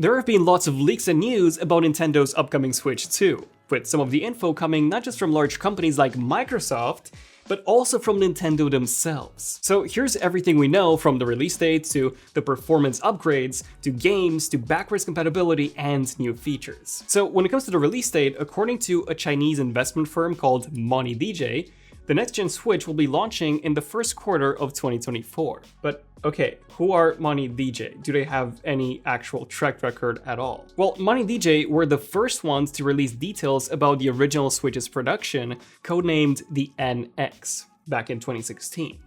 There have been lots of leaks and news about Nintendo's upcoming Switch 2, with some of the info coming not just from large companies like Microsoft, but also from Nintendo themselves. So here's everything we know, from the release date to the performance upgrades, to games, to backwards compatibility and new features. So when it comes to the release date, according to a Chinese investment firm called MoneyDJ, the next-gen Switch will be launching in the first quarter of 2024. But okay, who are MoneyDJ? Do they have any actual track record at all? Well, MoneyDJ were the first ones to release details about the original Switch's production, codenamed the NX, back in 2016,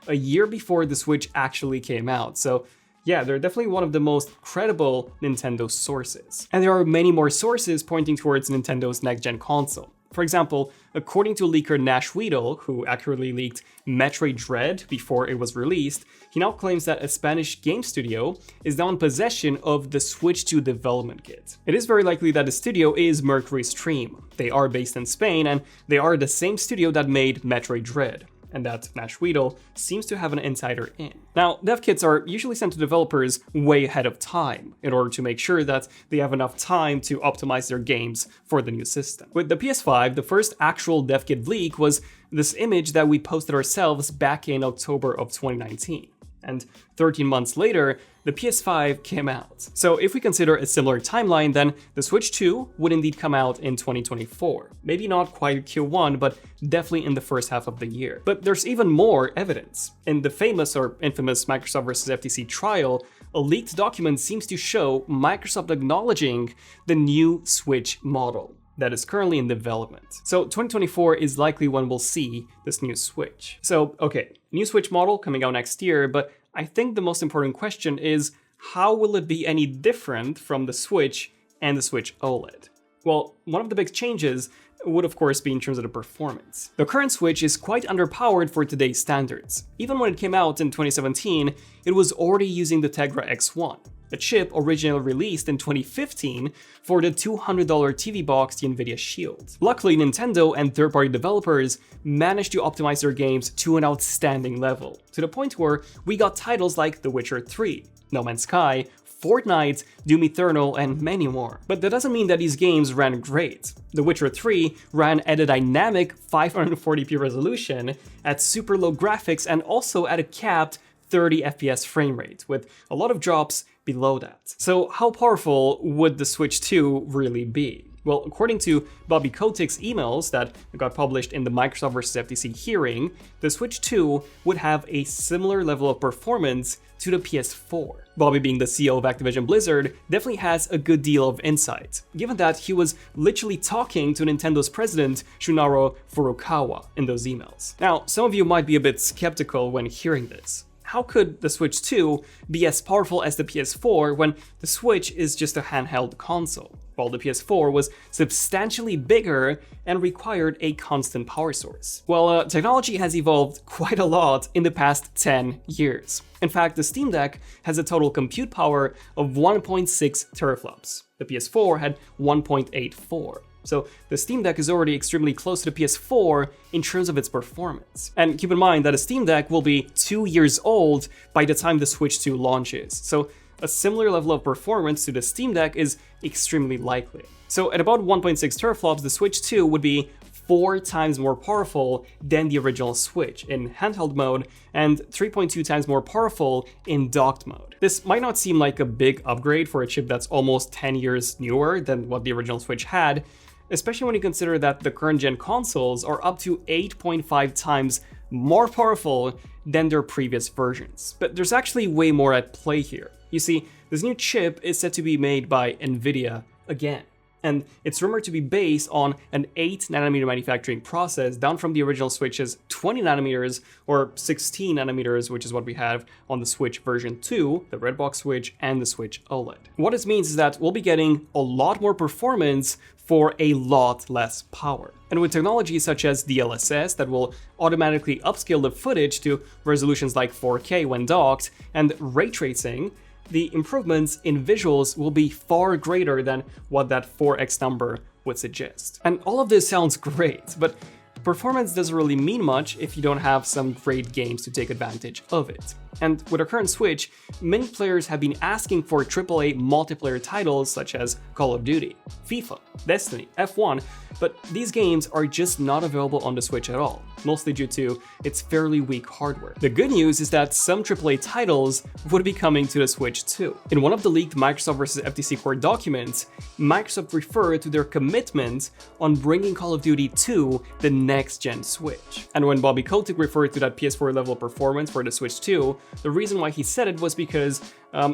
a year before the Switch actually came out. So yeah, they're definitely one of the most credible Nintendo sources. And there are many more sources pointing towards Nintendo's next-gen console. For example, according to leaker Nash Weedle, who accurately leaked Metroid Dread before it was released, he now claims that a Spanish game studio is now in possession of the Switch 2 development kit. It is very likely that the studio is Mercury Stream. They are based in Spain, and they are the same studio that made Metroid Dread, and that Nash Weedle seems to have an insider in. Now, dev kits are usually sent to developers way ahead of time, in order to make sure that they have enough time to optimize their games for the new system. With the PS5, the first actual dev kit leak was this image that we posted ourselves back in October of 2019. And 13 months later, the PS5 came out. So if we consider a similar timeline, then the Switch 2 would indeed come out in 2024. Maybe not quite Q1, but definitely in the first half of the year. But there's even more evidence. In the famous or infamous Microsoft versus FTC trial, a leaked document seems to show Microsoft acknowledging the new Switch model that is currently in development. So 2024 is likely when we'll see this new Switch. So okay, new Switch model coming out next year, but I think the most important question is, how will it be any different from the Switch and the Switch OLED? Well, one of the big changes would of course be in terms of the performance. The current Switch is quite underpowered for today's standards. Even when it came out in 2017, it was already using the Tegra X1, a chip originally released in 2015 for the $200 TV box, the Nvidia Shield. Luckily, Nintendo and third-party developers managed to optimize their games to an outstanding level, to the point where we got titles like The Witcher 3, No Man's Sky, Fortnite, Doom Eternal, and many more. But that doesn't mean that these games ran great. The Witcher 3 ran at a dynamic 540p resolution, at super low graphics, and also at a capped 30 FPS frame rate, with a lot of drops below that. So how powerful would the Switch 2 really be? Well, according to Bobby Kotick's emails that got published in the Microsoft vs. FTC hearing, the Switch 2 would have a similar level of performance to the PS4. Bobby, being the CEO of Activision Blizzard, definitely has a good deal of insight, given that he was literally talking to Nintendo's president, Shunaro Furukawa, in those emails. Now, some of you might be a bit skeptical when hearing this. How could the Switch 2 be as powerful as the PS4 when the Switch is just a handheld console, while the PS4 was substantially bigger and required a constant power source? Well, technology has evolved quite a lot in the past 10 years. In fact, the Steam Deck has a total compute power of 1.6 teraflops. The PS4 had 1.84. So the Steam Deck is already extremely close to the PS4 in terms of its performance. And keep in mind that a Steam Deck will be 2 years old by the time the Switch 2 launches. So a similar level of performance to the Steam Deck is extremely likely. So at about 1.6 teraflops, the Switch 2 would be 4 times more powerful than the original Switch in handheld mode, and 3.2 times more powerful in docked mode. This might not seem like a big upgrade for a chip that's almost 10 years newer than what the original Switch had, especially when you consider that the current gen consoles are up to 8.5 times more powerful than their previous versions. But there's actually way more at play here. You see, this new chip is said to be made by Nvidia again, and it's rumored to be based on an 8nm manufacturing process, down from the original Switch's 20 nanometers or 16 nanometers, which is what we have on the Switch version 2, the Redbox Switch, and the Switch OLED. What this means is that we'll be getting a lot more performance for a lot less power. And with technology such as DLSS that will automatically upscale the footage to resolutions like 4K when docked, and ray tracing, the improvements in visuals will be far greater than what that 4x number would suggest. And all of this sounds great, but performance doesn't really mean much if you don't have some great games to take advantage of it. And with our current Switch, many players have been asking for AAA multiplayer titles such as Call of Duty, FIFA, Destiny, F1, but these games are just not available on the Switch at all, mostly due to its fairly weak hardware. The good news is that some AAA titles would be coming to the Switch too. In one of the leaked Microsoft vs. FTC Court documents, Microsoft referred to their commitment on bringing Call of Duty to the next-gen Switch. And when Bobby Kotick referred to that PS4 level performance for the Switch 2, the reason why he said it was because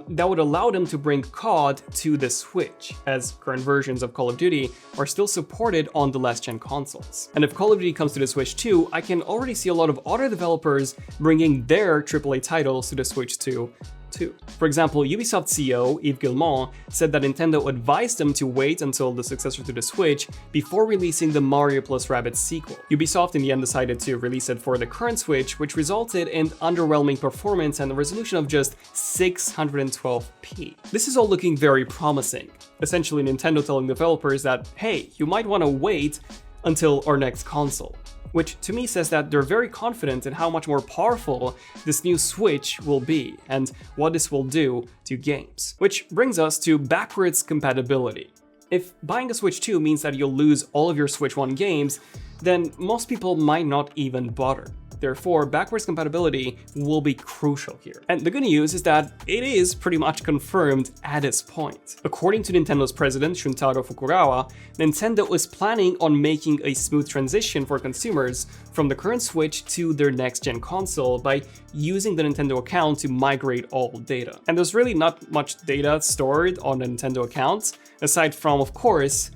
that would allow them to bring COD to the Switch, as current versions of Call of Duty are still supported on the last-gen consoles. And if Call of Duty comes to the Switch 2, I can already see a lot of other developers bringing their AAA titles to the Switch 2 too. For example, Ubisoft CEO Yves Guillemot said that Nintendo advised them to wait until the successor to the Switch before releasing the Mario + Rabbids sequel. Ubisoft in the end decided to release it for the current Switch, which resulted in underwhelming performance and a resolution of just 612p. This is all looking very promising. Essentially, Nintendo telling developers that, hey, you might want to wait until our next console. Which to me says that they're very confident in how much more powerful this new Switch will be and what this will do to games. Which brings us to backwards compatibility. If buying a Switch 2 means that you'll lose all of your Switch 1 games, then most people might not even bother. Therefore, backwards compatibility will be crucial here. And the good news is that it is pretty much confirmed at this point. According to Nintendo's president, Shuntaro Fukugawa, Nintendo is planning on making a smooth transition for consumers from the current Switch to their next-gen console by using the Nintendo account to migrate all data. And there's really not much data stored on the Nintendo account, aside from, of course,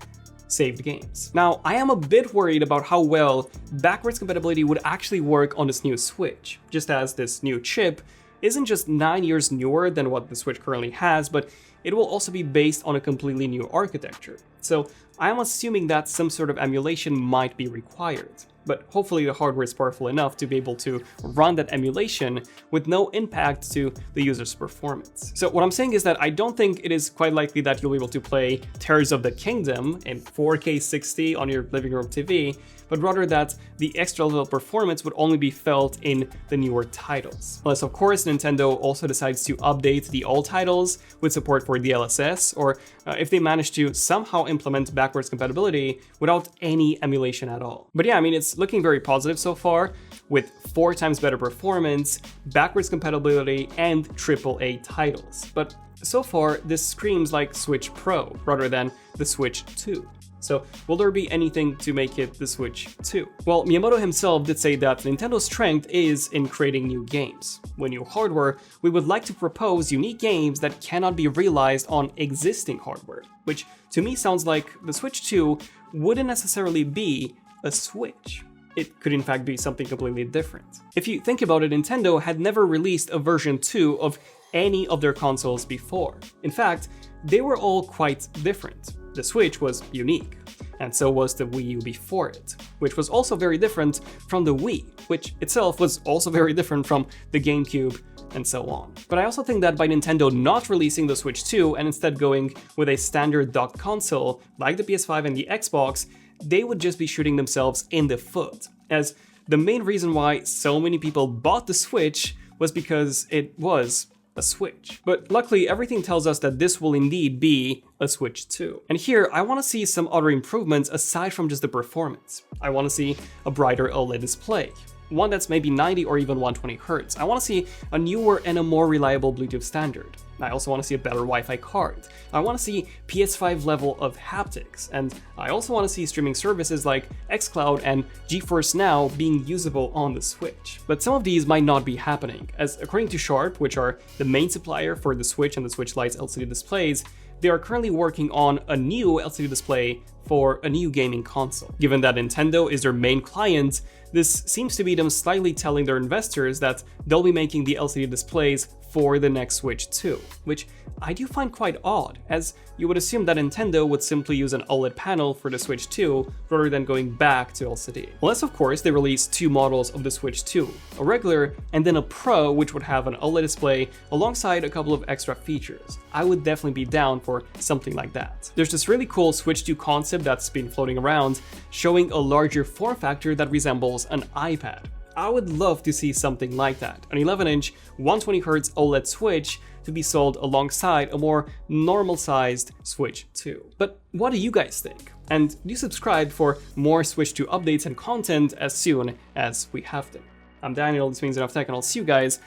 saved games. Now, I am a bit worried about how well backwards compatibility would actually work on this new Switch, just as this new chip isn't just 9 years newer than what the Switch currently has, but it will also be based on a completely new architecture. So I am assuming that some sort of emulation might be required. But hopefully the hardware is powerful enough to be able to run that emulation with no impact to the user's performance. So what I'm saying is that I don't think it is quite likely that you'll be able to play Tears of the Kingdom in 4K 60 on your living room TV, but rather that the extra level of performance would only be felt in the newer titles. Unless of course Nintendo also decides to update the old titles with support for DLSS, or if they manage to somehow implement backwards compatibility without any emulation at all. But yeah, I mean, it's looking very positive so far, with 4 times better performance, backwards compatibility, and AAA titles. But so far, this screams like Switch Pro rather than the Switch 2. So will there be anything to make it the Switch 2? Well, Miyamoto himself did say that Nintendo's strength is in creating new games. With new hardware, we would like to propose unique games that cannot be realized on existing hardware, which to me sounds like the Switch 2 wouldn't necessarily be a Switch. It could in fact be something completely different. If you think about it, Nintendo had never released a version 2 of any of their consoles before. In fact, they were all quite different. The Switch was unique, and so was the Wii U before it, which was also very different from the Wii, which itself was also very different from the GameCube, and so on. But I also think that by Nintendo not releasing the Switch 2 and instead going with a standard docked console like the PS5 and the Xbox, they would just be shooting themselves in the foot, as the main reason why so many people bought the Switch was because it was a Switch. But luckily, everything tells us that this will indeed be a Switch 2. And here, I want to see some other improvements aside from just the performance. I want to see a brighter OLED display, one that's maybe 90 or even 120 Hz. I want to see a newer and a more reliable Bluetooth standard. I also want to see a better Wi-Fi card. I want to see PS5 level of haptics, and I also want to see streaming services like xCloud and GeForce Now being usable on the Switch. But some of these might not be happening, as according to Sharp, which are the main supplier for the Switch and the Switch Lite's LCD displays, they are currently working on a new LCD display for a new gaming console. Given that Nintendo is their main client, this seems to be them slightly telling their investors that they'll be making the LCD displays for the next Switch 2, which I do find quite odd, as you would assume that Nintendo would simply use an OLED panel for the Switch 2 rather than going back to LCD. Unless of course they release 2 models of the Switch 2, a regular and then a Pro, which would have an OLED display alongside a couple of extra features. I would definitely be down for something like that. There's this really cool Switch 2 concept gossip that's been floating around, showing a larger form factor that resembles an iPad. I would love to see something like that, an 11-inch 120Hz OLED Switch to be sold alongside a more normal-sized Switch 2. But what do you guys think? And do subscribe for more Switch 2 updates and content as soon as we have them. I'm Daniel, this means ZONEofTECH, and I'll see you guys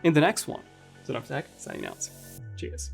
in the next one. ZONEofTECH, signing out. Cheers.